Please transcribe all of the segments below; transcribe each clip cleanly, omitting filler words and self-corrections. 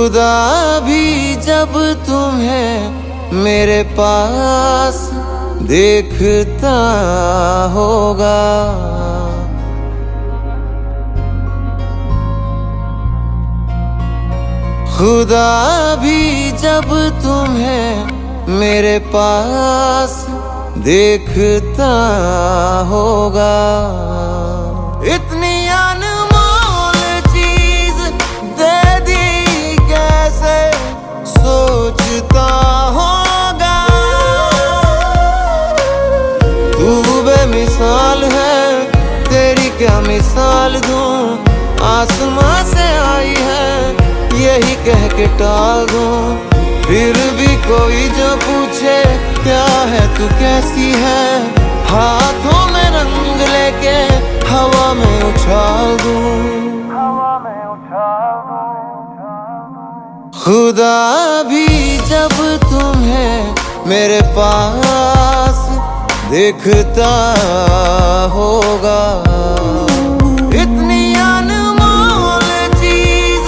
खुदा भी जब तुम्हें मेरे पास देखता होगा। खुदा भी जब तुम्हें मेरे पास देखता होगा। इतनी अनमोल चीज दे दी कैसे सोचता होगा। तू बेमिसाल है, तेरी क्या मिसाल दूं। आसमां से आई है यही कह के टाल दूं। फिर भी कोई जो पूछे क्या है तू कैसी है, हाथों में रंग लेके हवा में उछाल दूं। खुदा भी जब तुम्हें मेरे पास देखता होगा। इतनी अनमोल चीज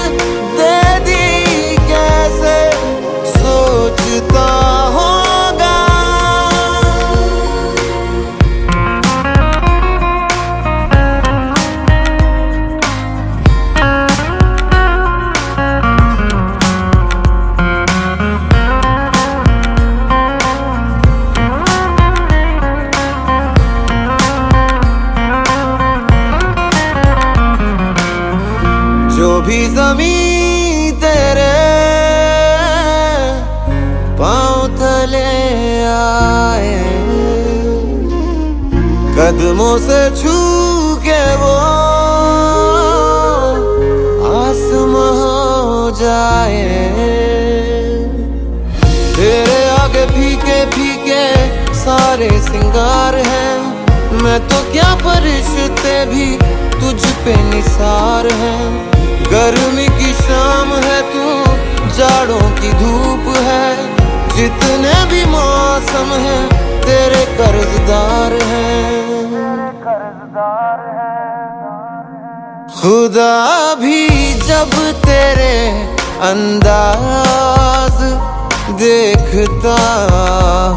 दे दी कैसे सोचता होगा। जो भी ज़मीं तेरे पाँव तले आए, कदमों से छू के वो आसमां हो जाए। तेरे आगे फीके फीके सारे सिंगार हैं, मैं तो क्या फरिश्ते भी तुझ पे निसार हैं। गर्मी की शाम है तू, जाड़ों की धूप है, जितने भी मौसम हैं तेरे कर्जदार हैं। खुदा भी जब तेरे अंदाज देखता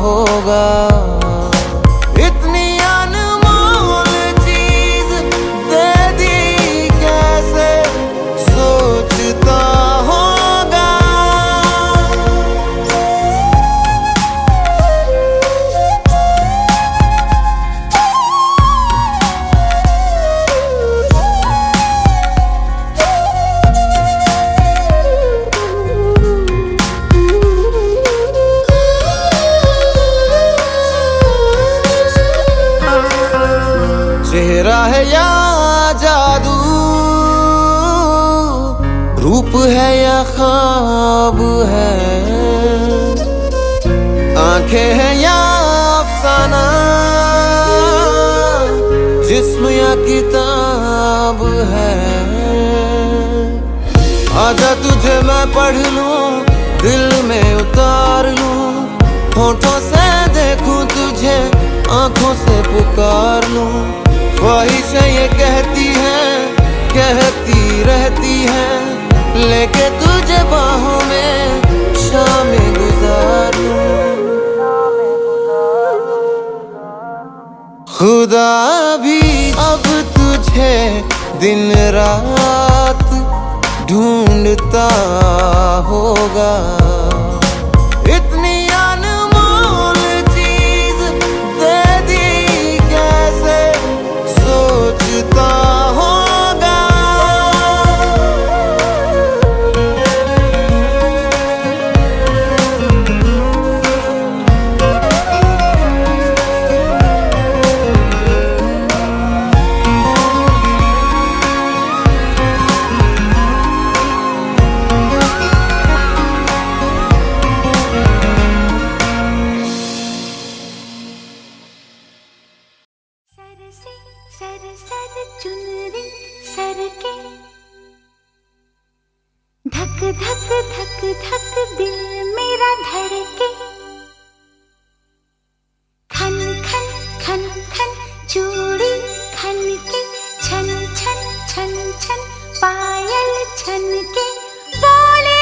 होगा। इतनी अनमोल चीज दे दी कैसे सोचता होगा। चेहरा है या जादू, रूप है या ख्वाब है, आंखें हैं या अफसाना, जिस्म या किताब है। आजा तुझे मैं पढ़ लूं, दिल में उतार लूं, होठों से देखूं तुझे, आंखों से पुकार लूं। ख्वाहिशें ये कहती हैं, कहती रहती हैं, लेके तुझे बाहों में शामें गुजार लूं। खुदा भी अब तुझे दिन रात ढूंढता होगा। इतनी अनमोल चीज दे दी कैसे सोचता होगा। सर सर चुनरी सर के, धक धक धक धक दिल मेरा धड़के, खन खन खन खन चूड़ी खन के, छन छन छन छन पायल छन के, बोले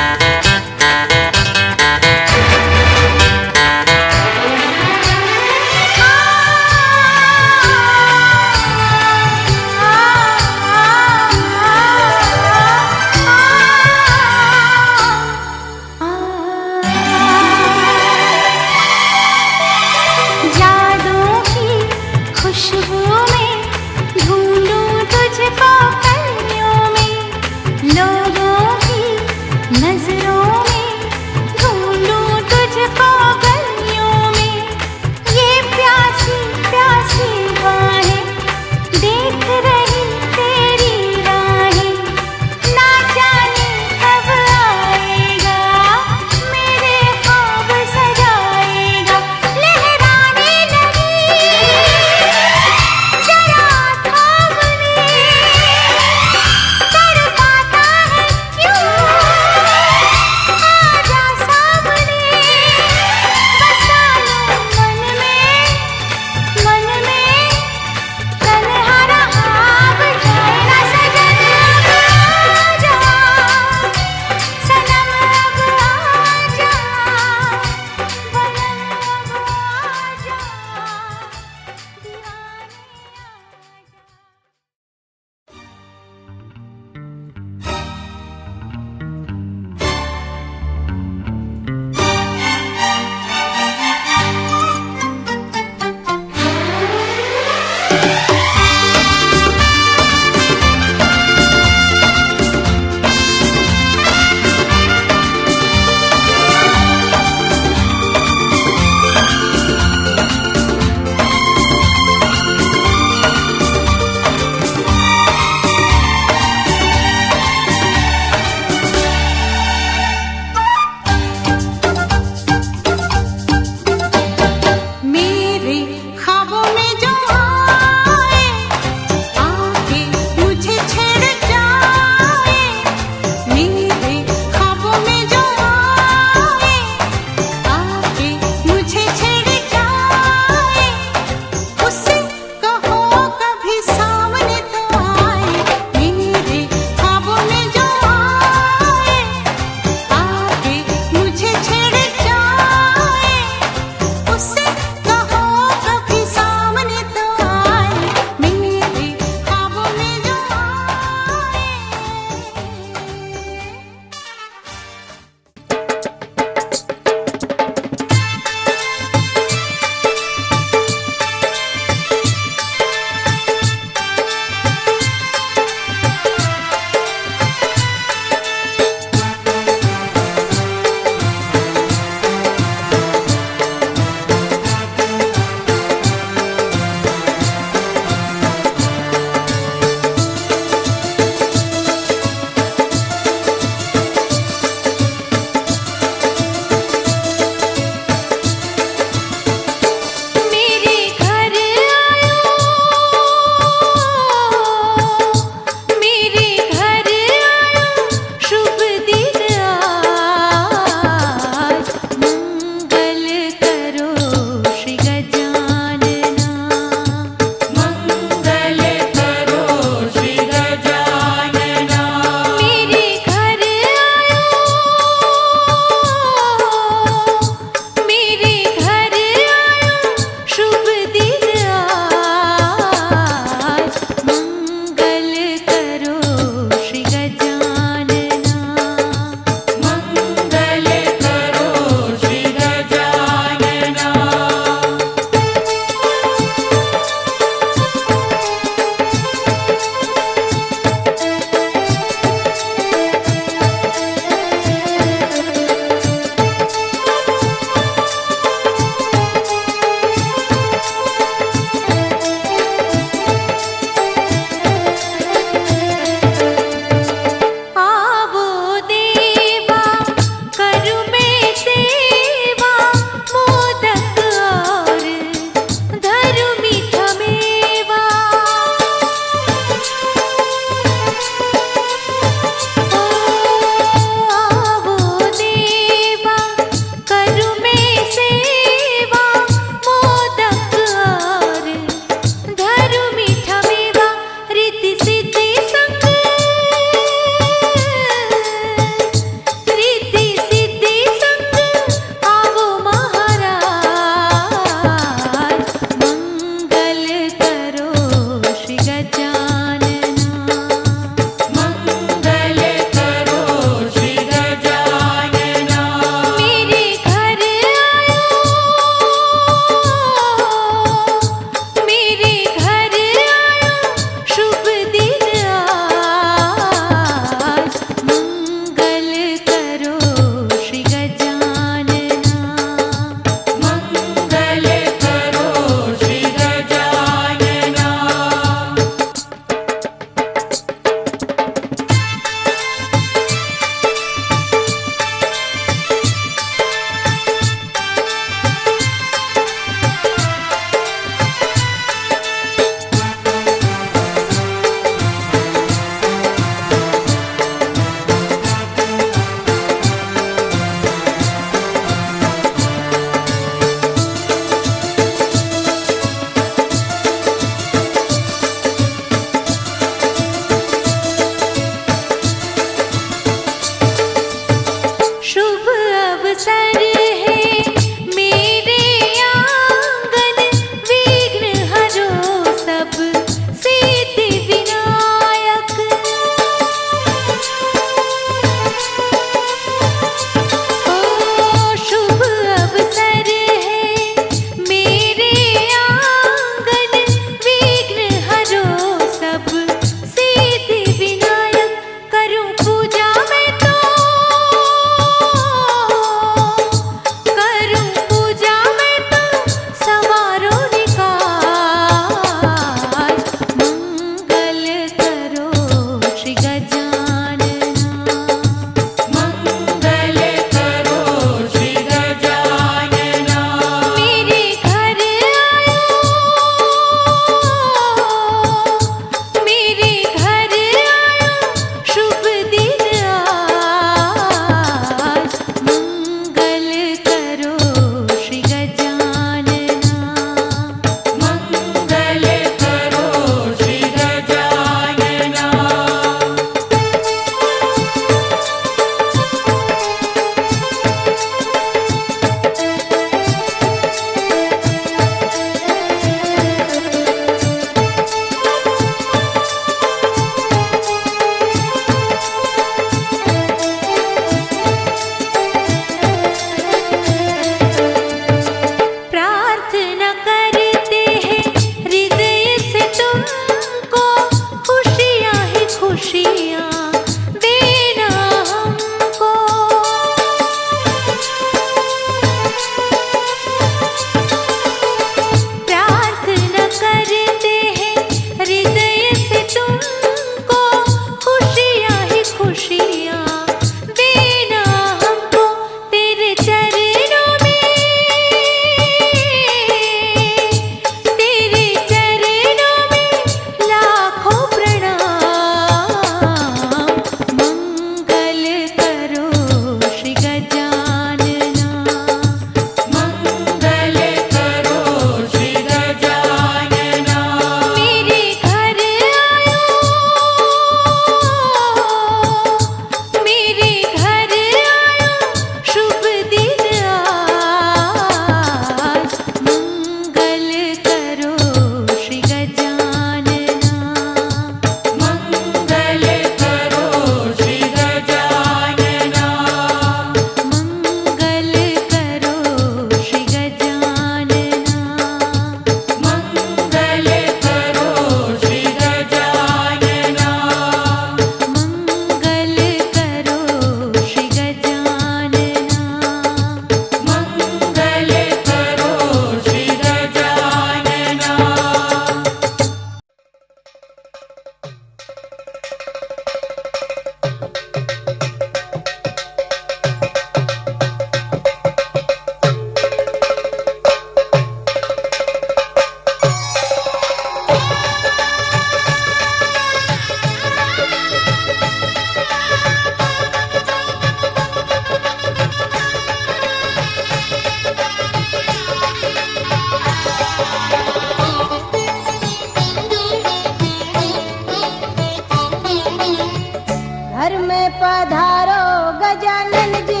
में पधारो गजानन जी,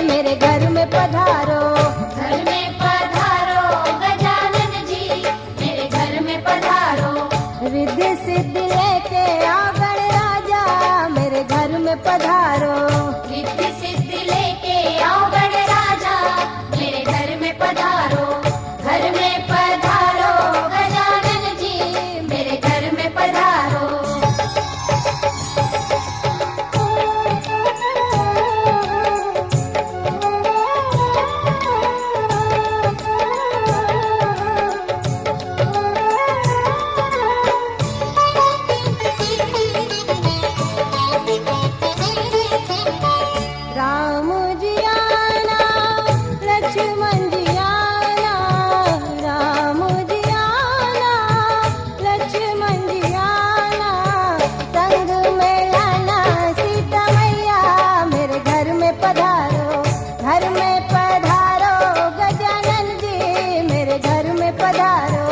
मेरे घर में पधारो। घर में पधारो गजानन जी, मेरे घर में पधारो। रिद्धि सिद्धि लेके आओ गणराजा, मेरे घर में पधारो। रिद्धि सिद्धि लेके आओ गणराजा, मेरे घर में पधारो। घर में पधारो गजानन जी, मेरे घर में पधारो। राम जी आना, लक्ष्मण जी आना, राम जी आना, लक्ष्मण जी आना, संग में लाना सीता मैया, मेरे घर में पधारो। घर में पधारो गजानन जी, मेरे घर में पधारो।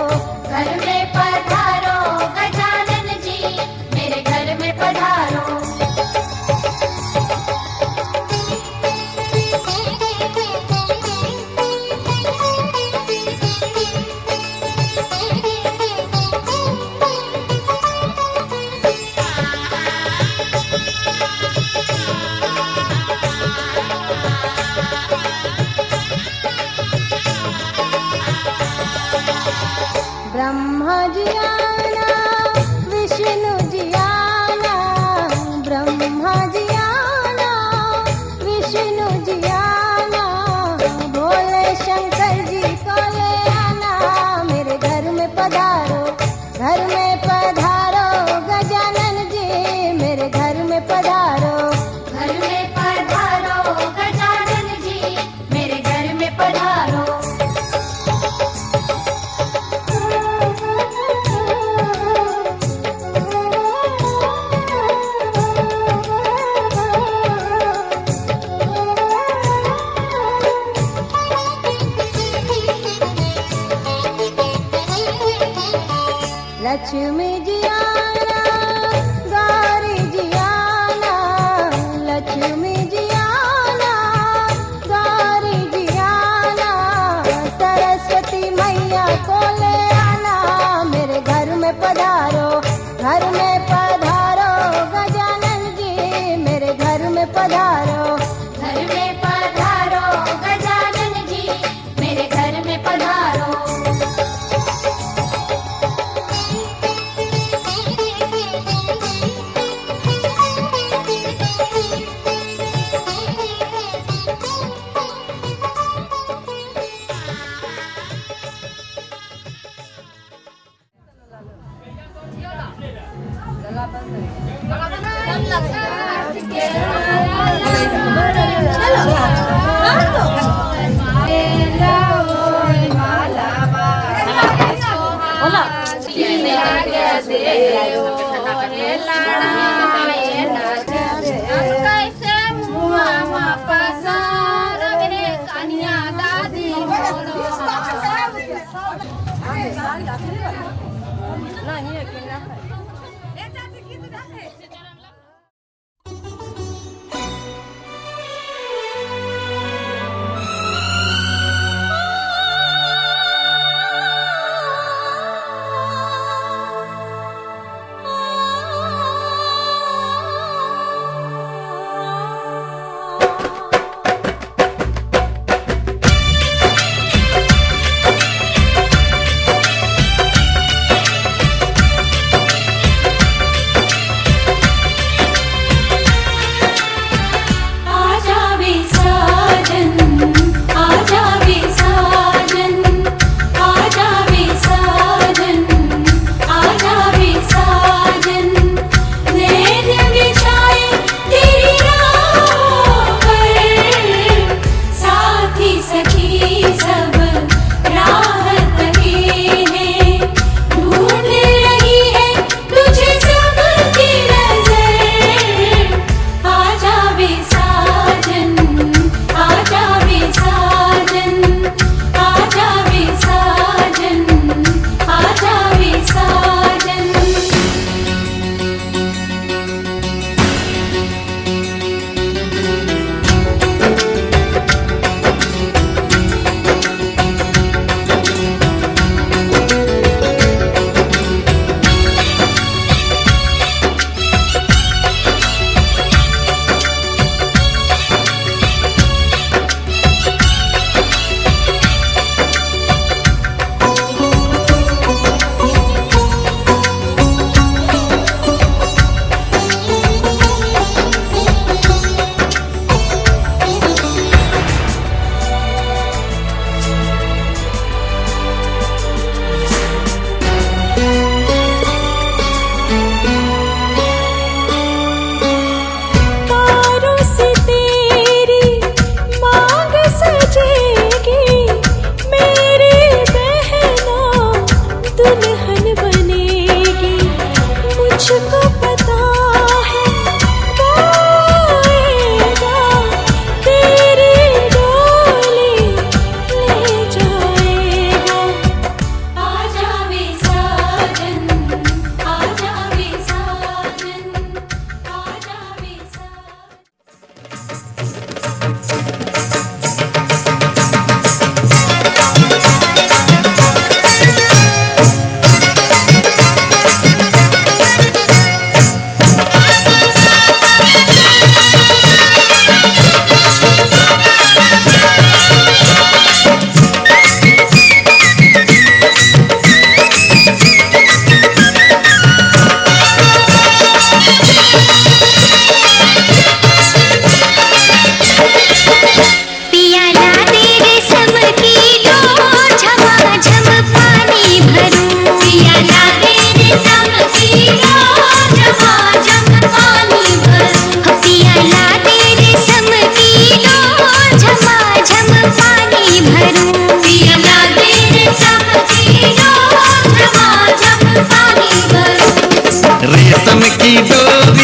घर में पधारो गजानन जी, मेरे घर में पधारो। ब्रह्मा जी आना, विष्णु जी आना, ब्रह्मा जी आना, विष्णु जी आना, भोले शंकर जी को ले आना, मेरे घर में पधारो। घर में पधारो गजानन जी, मेरे घर में पधारो। घर में पधारो गजानन जी, मेरे घर में पधारो। लक्ष्मी जी आना, गौरी जी आना, लक्ष्मी जी आना, गौरी जी आना, सरस्वती मैया को ले आना, मेरे घर में पधारो। घर में पधारो गजानन जी, मेरे घर में पधारो। घर में पधारो गजानन जी, मेरे घर में पधारो।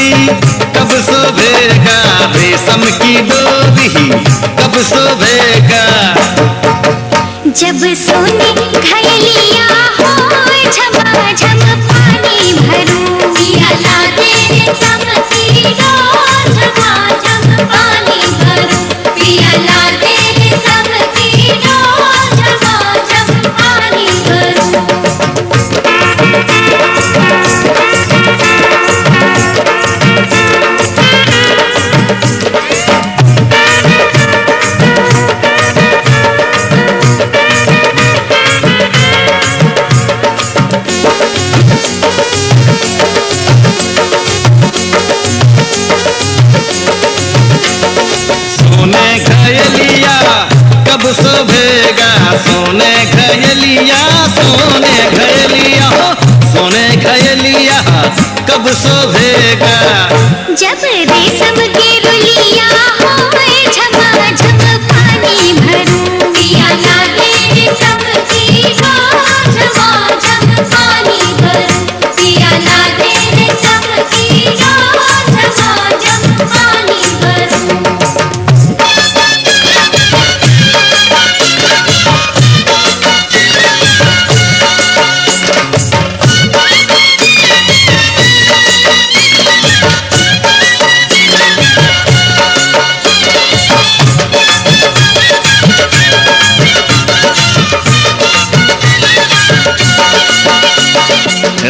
डोरी कब शोभेगा, रेशम की डोरी कब शोभेगा। जब सोने घैलिया हो झमाझम पानी भरूं, पिया ला दे रेशम की डोर झमाझम पानी भरूं, पिया ला दे रेशम की डोर झमाझम पानी भरूं। सोने घयलिया कब शोभेगा, सोने घयलिया, सोने घयलिया, सोने घयलिया कब शोभेगा। जब रेशम की रुलिया होए झमाझम पानी भरूं, पिया ला दे रेशम की डोर झमाझम पानी भरूं, पिया ला दे रेशम की डोर झमाझम पानी भरूं।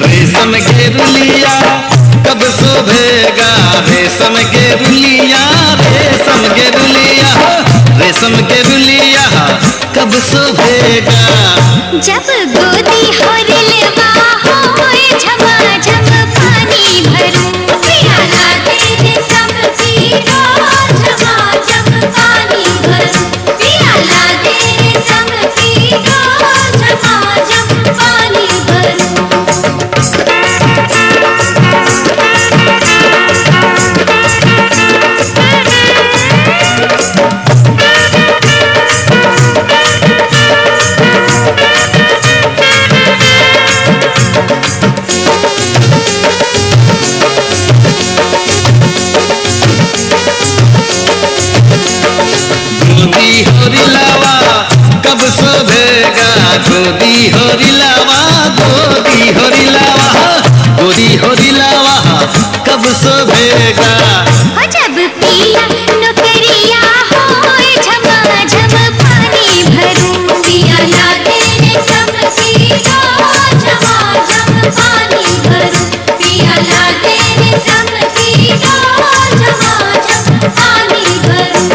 रेशम के रुलिया कब शोभेगा, रेशम के रुलिया, रेशम के रुलिया, रेशम के रुलिया कब शोभेगा। जब गोदी हो रिलवा होए झमाझम पानी भरूं, पिया ला दे रेशम की डोर झमाझम पानी भरूं, पिया ला दे रेशम की डोर झमाझम पानी भरूं। गोदी होरी लावा कब शोभेगा, गोदी होरी लावा, गोदी होरी लावा, गोदी होरी लावा कब शोभेगा। हो जब पिया नौकरिया होए झमाझम पानी भरूं, पिया ला दे रेशम की डोर झमाझम पानी भरूं, पिया ला दे रेशम की डोर झमाझम पानी भरूं।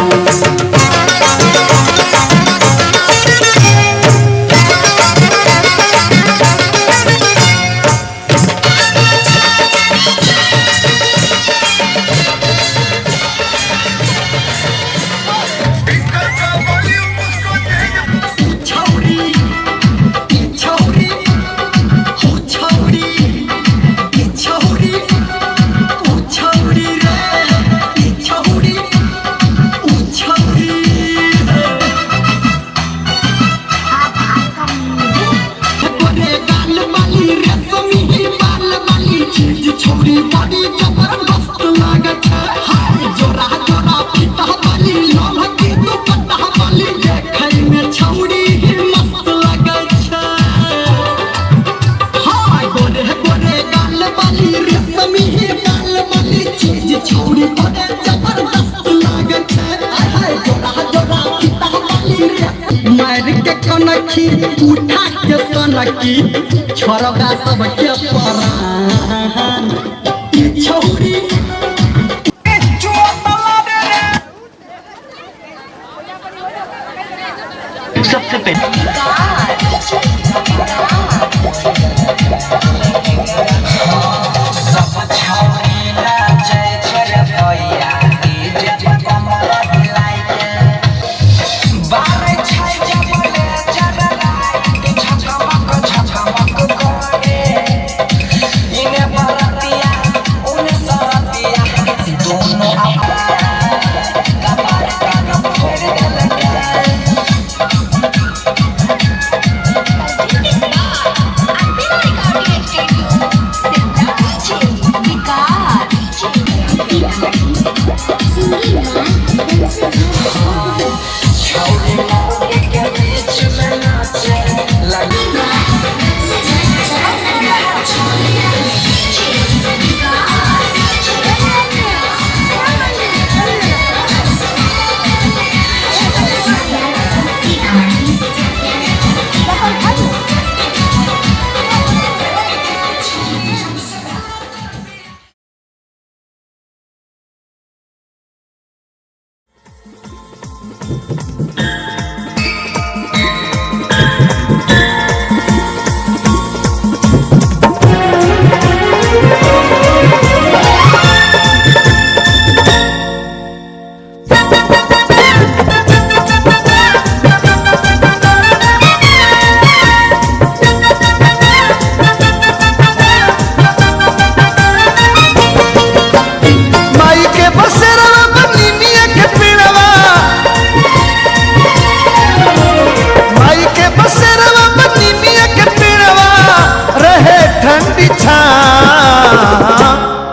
उठा के सनकी छोरगा सब के परान छौरी सबसे पहले Vicar.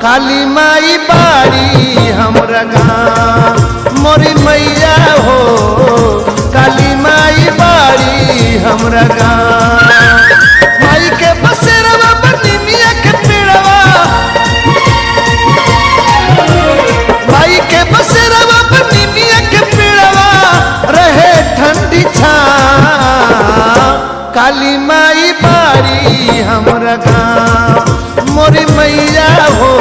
काली माई बाड़ी हमरा गाँव मोरी मैया हो, काली माई बाड़ी हमरा गाँव। माई के बसेरवा बनी मिया के पेड़वा, माई के बसेरवा बनी मिया के पेड़वा, रहे ठंडी छाँव। काली माई बाड़ी हमरा गाँव मोरी मैया हो,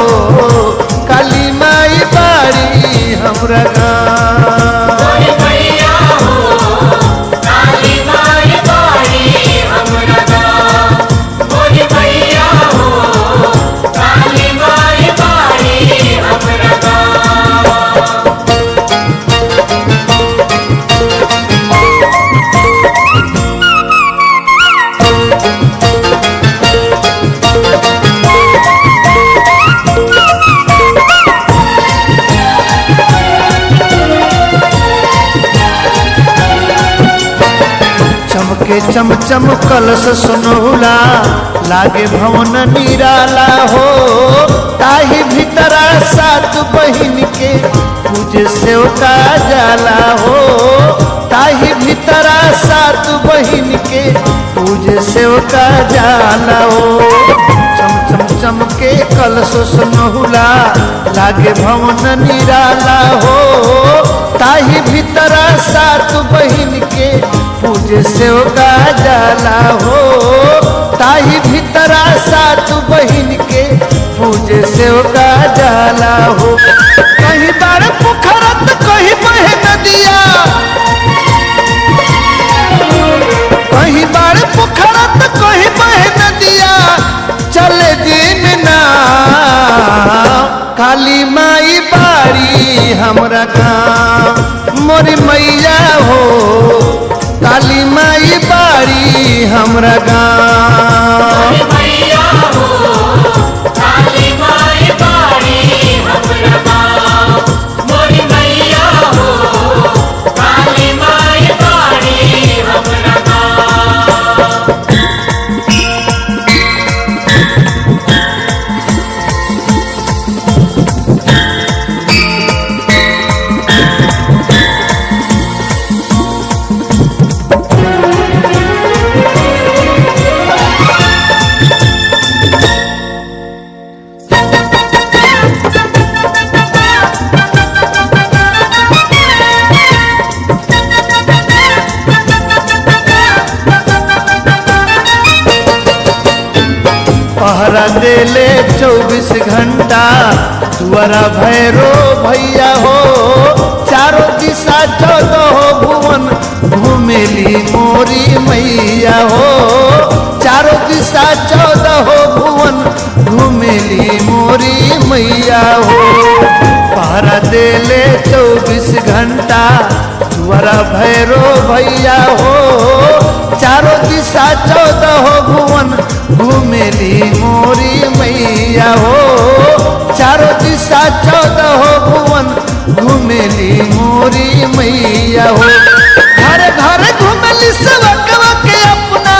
काली माई बाड़ी हमरा गाँव। मोरी मैया हो, काली माई बाड़ी हमरा गाँव। मोरी मैया हो, काली माई बाड़ी हमरा गाँव। चमके चमचम कलश सुनहुला, लागे भवन निराला हो। ताही भीतरा सात बहिन के पूजे सेवका जाला हो। ताही भीतरा सात बहिन के पूजे सेवका जाला हो। चम चम चमके कलश सुनहुला, लागे भवन निराला हो। ताही भीतरा सात बहिन के पूजे सेवका जाला हो। ताही भीतरा सात बहिन के पूजे सेवका जाला हो। कहीं बार पोखरत कहीं बहे नदिया, कहीं बार पोखरत कहीं बहे नदिया, चले दिन ना। काली माई बाड़ी हमरा गाँव मोरी मैया हो, काली माई बाड़ी हमरा गाँव। मोरी मैया हो, काली माई बाड़ी हमरा गाँव। मोरी मैया हो, काली माई बाड़ी हमरा गाँव। पहरा देले 24 घंटा तुअरा भैरो भैया हो। चारों दिशा 14 भुवन घूमेली मोरी मैया हो। चारों दिशा 14 भुवन घूमेली मोरी मैया हो। पहरा देले 24 घंटा तुअरा भैरो भैया हो। चारों दिशा 14 भुवन घूमेली मोरी मैया हो। चारों दिशा 14 भुवन घूमेली मोरी मैया हो। घर घर घूमेली सेवकवा के अपना,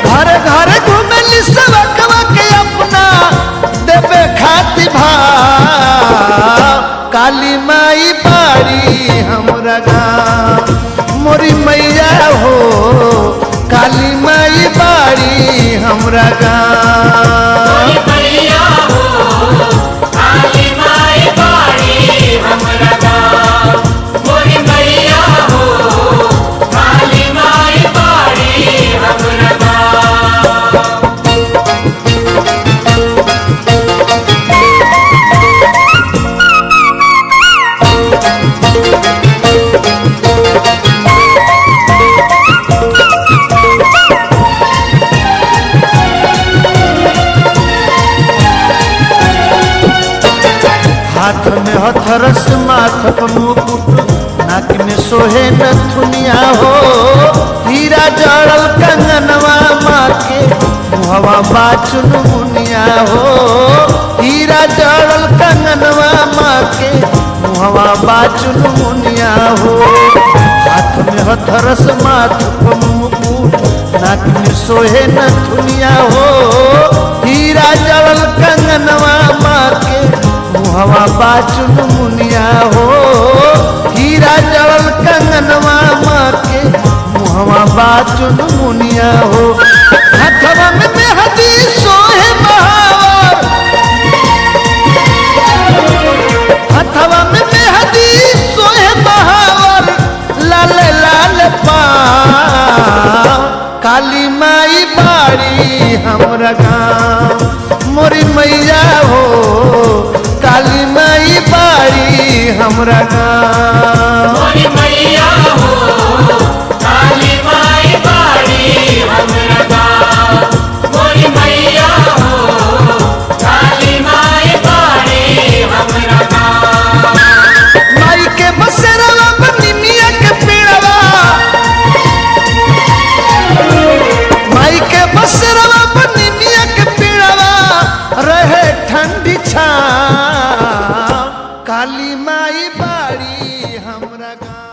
घर घर घूमेली सेवकवा के अपना, काली माई बाड़ी हमरा गाँव मोरी मैया हो काली माई बाड़ी हमरा गाँव मैया हो काली माई बाड़ी हमरा गाँव मोरी मैया हो काली माई बाड़ी हमरा गाँव हाथ में हथरस माथ पर मुकुट नाक में सोहे नथुनिया हो हीरा जड़ल कंगनवा माँ के मुहवा बाचुन मुनिया हो हीरा जड़ल कंगनवा माँ के मुहवा बाचुन मुनिया हो हाथ में हथरस माथ पर मुकुट नाक में सोहे नथुनिया हो हीरा जड़ल कंगनवा माँ के मुहवा बाचुन मुनिया हो हीरा जड़ल कंगनवा माँ के मुहवा बाचुन मुनिया हो हथवा में मेहदी सोहे महावर हथवा में मेहदी सोहे महावर लाल लाल पाँव काली माई बाड़ी हमरा गाँव मोरी मैया हो काली माई बाड़ी हमरा गाँव मोरी मैया हो काली माई बाड़ी हमरा गाँव मोरी मैया हो काली माई बाड़ी हमरा गाँव माई के बसेरवा बनिमिया के पेड़वा माई के बसेरवा बनिमिया के पेड़वा रहे ठंडी छाँव काली माई बाड़ी हमरा गाँव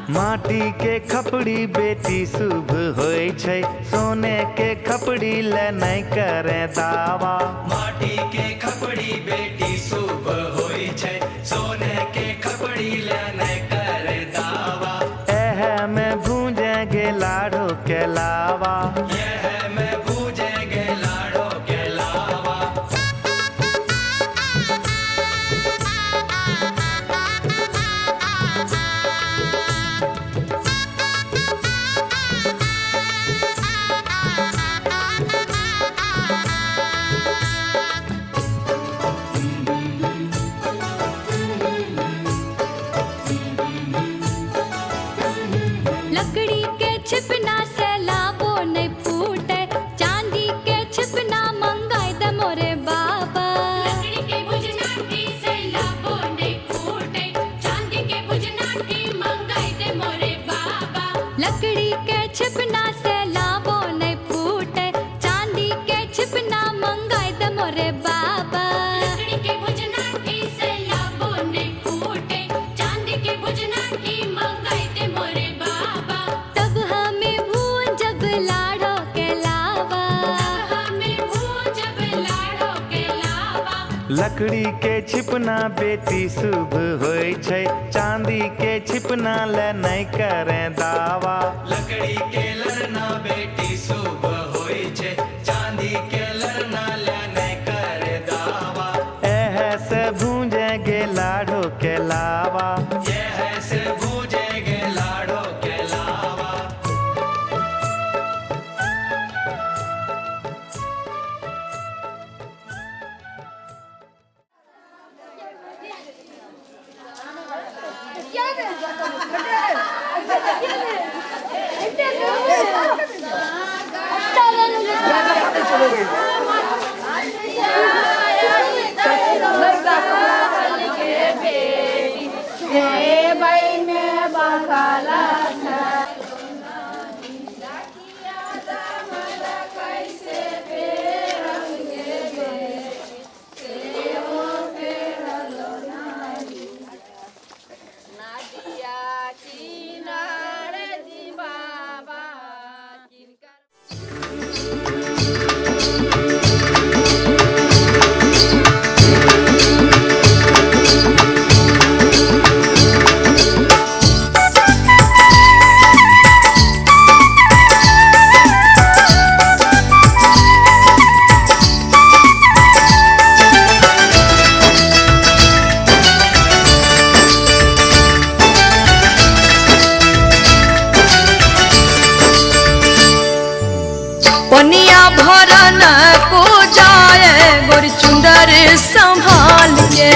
माटी के खपड़ी बेटी शुभ होय छै, सोने के खपड़ी ले नहीं करे दावा। माटी के खपड़ी बेटी शुभ होय छै, सोने के खपड़ी ले नहीं करे दावा। एह में भूंजेंगे लाड़ो के लावा, यह में भूंजेंगे लाड़ो के लावा। मोरे बाबा। लकड़ी के भुजनाठी से लाबो ने फूटे, चांदी के भुजनाठी मंगाइते मोरे बाबा। तब हमें भूंजब लाड़ो के लावा, तब हमें भूंजब लाड़ो के लावा। लकड़ी के छिपना बेटी शुभ होय छै, चांदी के छिपना ले नहीं करे दावा। लकड़ी के लड़ना बेटी शुभ होय छे, चांदी के लड़ना ले नहीं करे दावा। एह से भूंजेगे लाड़ो के लावा। यह से भूजेगे लाड़ो के लावा। पनिया भरन को जाए गोरी चुंदर संभाल के,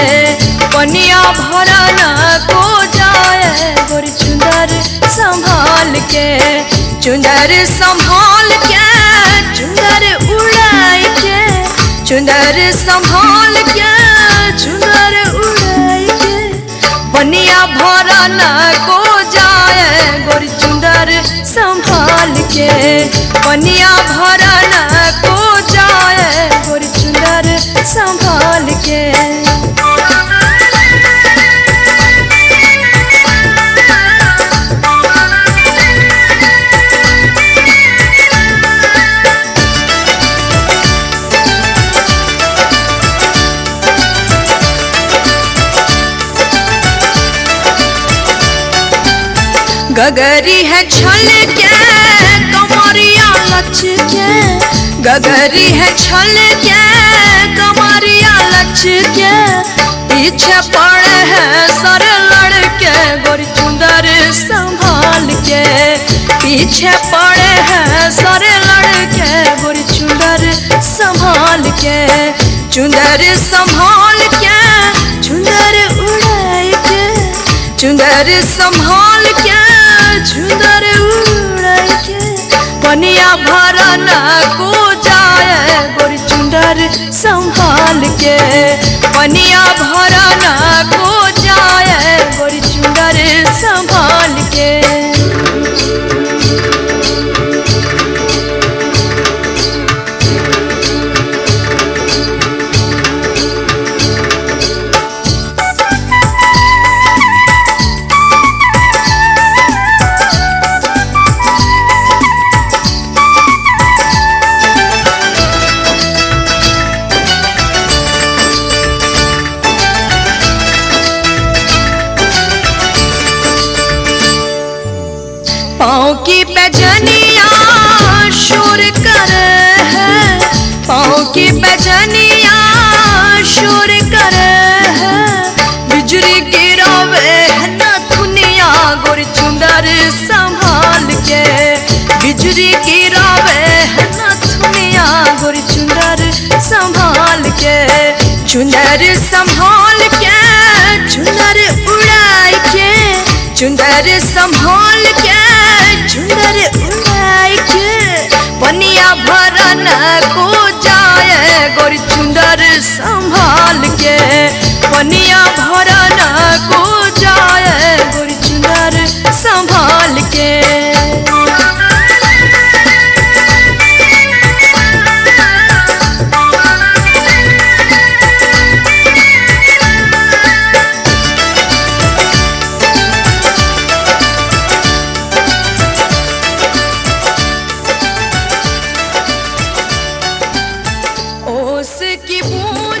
पनिया भरन को जाए गोरी चुंदर संभाल के। चुंदर संभाल के चुंदर उड़ाई के, चुंदर संभाल के चुंदर उड़ाई के। पनिया भरन को जाए गोरी चुंदर संभाल के, पनिया भरन को जाए गोरी चुंदर संभाल के। गगरी है छल के कमरिया लच के, गगरी है छल के कमरिया लच के। पीछे पड़े हैं सर लड़के गोरी चुंदर संभाल के, पीछे पड़े हैं सर लड़के गोरी चुंदर संभाल के। चुंदर संभाल के चुंदर उड़ाई के, चुंदर संभाल के चुंदर उड़ाई के। पनिया भरन को जाए गोरी चुंदर संभाल के, पनिया भरन को जाए गोरी चुंदर संभाल के। पाँव की पैजनिया शोर करे है, पाँव की पैजनिया शोर करे है। बिजली गिरावे है न दुनिया गोरी चुंदर संभाल के, बिजली गिरावे है न दुनिया गोरी चुंदर संभाल के। चुंदर संभाल के चुंदर उड़ाई के, चुंदर संभाल के चुंदर उड़ाई के। पनिया भरन को जाए गोरी चुंदर संभाल के, पनिया भरन को जाए गोरी चुंदर संभाल के। उसकी बूंद